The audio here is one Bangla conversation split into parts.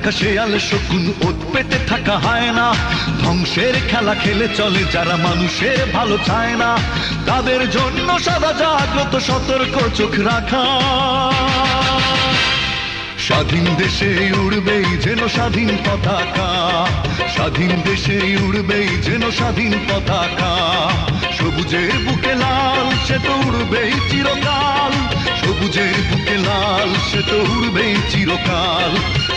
থাকা শেয়াল শকুন, ওত পেতে থাকা হায়না, ধ্বংসের খেলা খেলে চলে যারা মানুষের ভালো চায় না, তাদের জন্য সদা জাগ্রত সতর্ক চোখ রাখা। স্বাধীন দেশে উড়বেই যেন স্বাধীন পতাকা, স্বাধীন দেশে উড়বেই যেন স্বাধীন পতাকা, সবুজের বুকে লাল সে তো উড়বেই চিরকাল, সবুজের বুকে লাল সে তো উড়বেই চিরকাল,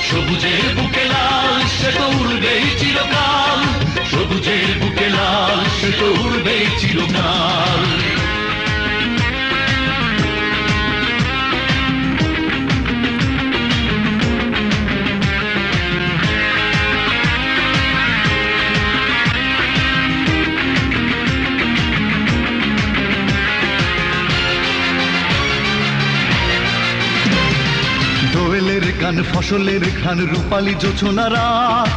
সবুজের বুকে লাল সে তো উড়বেই চিরকাল, সবুজের বুকে লাল সে তো উড়বেই চিরকাল। দোয়েলের গান ফসলের ঘ্রাণ রূপালী জোছনা রাত,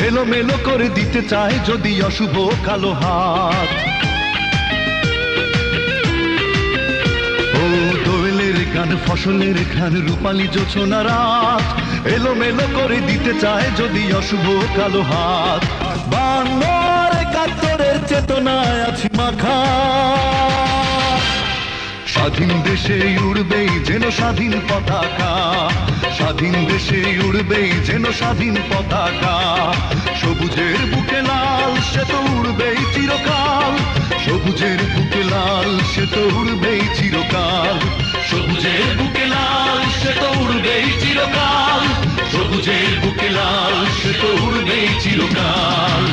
এলোমেলো করে দিতে চায় যদি অশুভ কালো হাত। ও দোয়েলের গান ফসলের ঘ্রাণ রূপালী জোছনা রাত, এলোমেলো করে দিতে চায় যদি অশুভ কালো হাত। 52-71 চেতনায় আছি মাখা, স্বাধীন দেশে উড়বেই যেন স্বাধীন পতাকা, স্বাধীন দেশে উড়বেই যেন স্বাধীন পতাকা, সবুজের বুকে লাল সে তো উড়বেই চিরকাল, সবুজের বুকে লাল সে তো উড়বেই চিরকাল, সবুজের বুকে লাল সে তো উড়বেই চিরকাল, সবুজের বুকে লাল সে তো উড়বেই চিরকাল।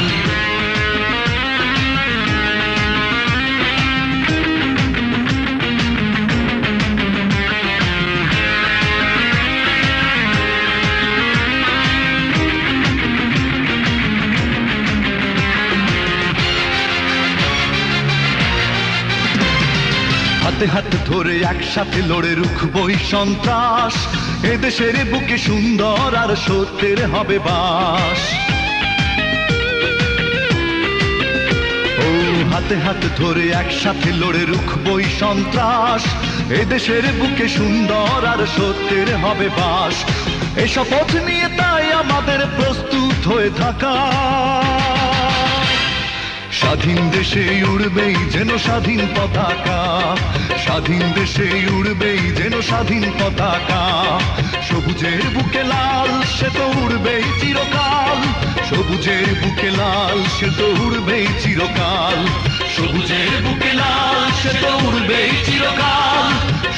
হাতে হাতে ধরে একসাথে লড়ে রুখবই সন্ত্রাস, এদেশের বুকে সুন্দর আর সত্যের হবে বাস। ও হাতে হাতে ধরে একসাথে লড়ে রুখবই সন্ত্রাস, এদেশের বুকে সুন্দর আর সত্যের হবে বাস। এ শপথ নিয়ে তাই আমাদের প্রস্তুত হয়ে থাকা, স্বাধীন দেশে উড়বেই যেন স্বাধীন পতাকা, স্বাধীন দেশে উড়বেই যেন স্বাধীন পতাকা, সবুজের বুকে লাল সে তো উড়বেই চিরকাল, সবুজের বুকে লাল সে তো উড়বেই চিরকাল, সবুজের বুকে লাল সে তো উড়বেই চিরকাল,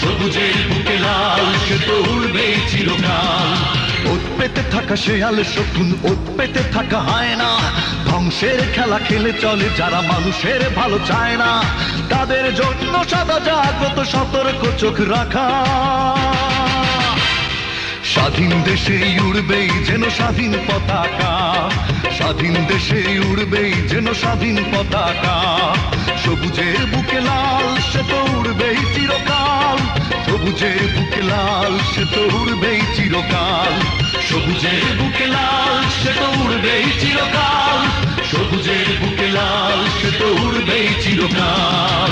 সবুজের বুকে লাল সে তো উড়বেই চিরকাল। ওত পেতে থাকা শেয়াল শকুন, ওত পেতে থাকা হায়না, ধ্বংসের খেলা খেলে চলে যারা মানুষের ভালো চায় না, তাদের জন্য সদা জাগ্রত সতর্ক চোখ রাখা। স্বাধীন দেশে উড়বেই যেন স্বাধীন পতাকা, স্বাধীন দেশে উড়বেই যেন স্বাধীন পতাকা, সবুজের বুকে লাল সে তো উড়বেই চিরকাল, সবুজের বুকে লাল সে তো উড়বেই চিরকাল, সবুজের বুকে লাল সে তো উড়বেই চিরকাল, সবুজের বুকে লাল সে তো উড়বেই চিরকাল।